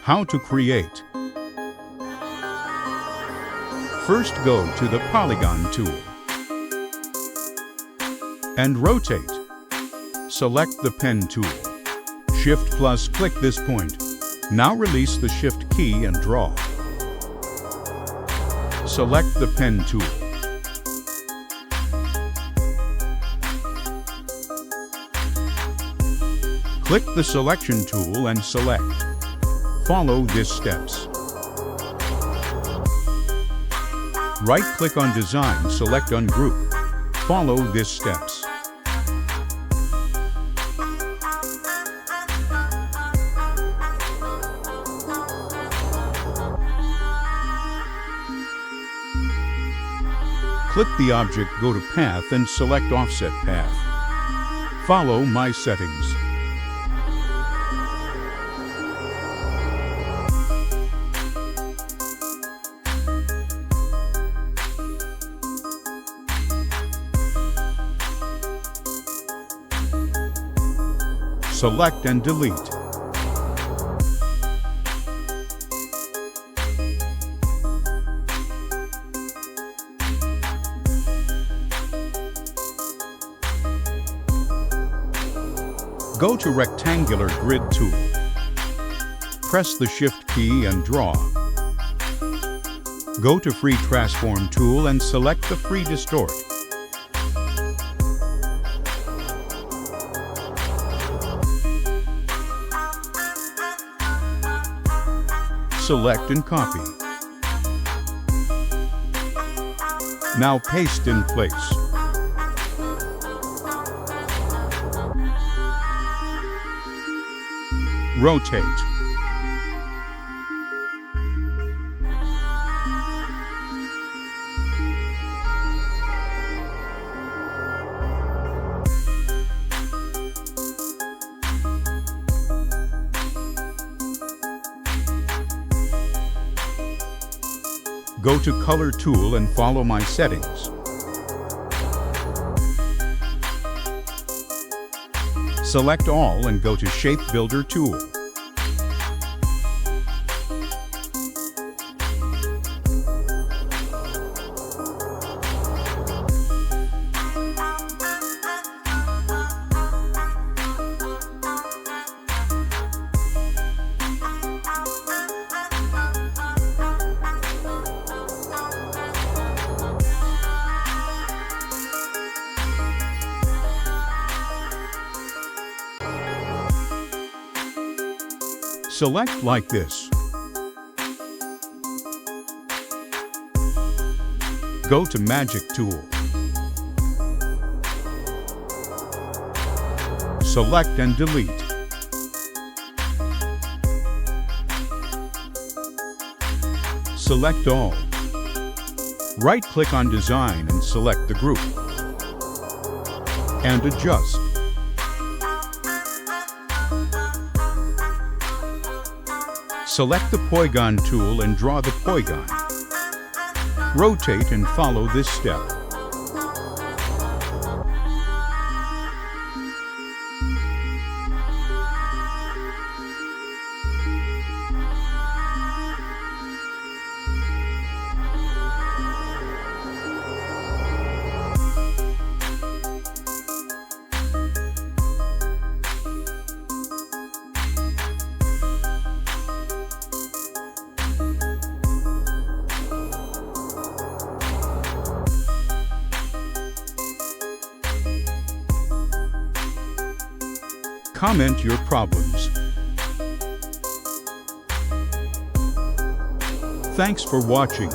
How to create. First go to the Polygon tool and rotate. Select the pen tool. Shift plus click this point. Now release the Shift key and draw. Select the pen tool. Click the selection tool and select. Follow these steps. Right-click on Design, select Ungroup. Follow these steps. Click the object, go to Path and select Offset Path. Follow my settings. Select and delete. Go to Rectangular Grid tool. Press the Shift key and draw. Go to Free Transform tool and select the Free Distort. Select and copy. Now paste in place. Rotate. Go to Color tool and follow my settings. Select all and go to Shape Builder tool. Select like this. Go to Magic tool. Select and delete. Select all. Right-click on Design and select the group. And adjust. Select the Polygon tool and draw the polygon. Rotate and follow this step. Comment your problems. Thanks for watching.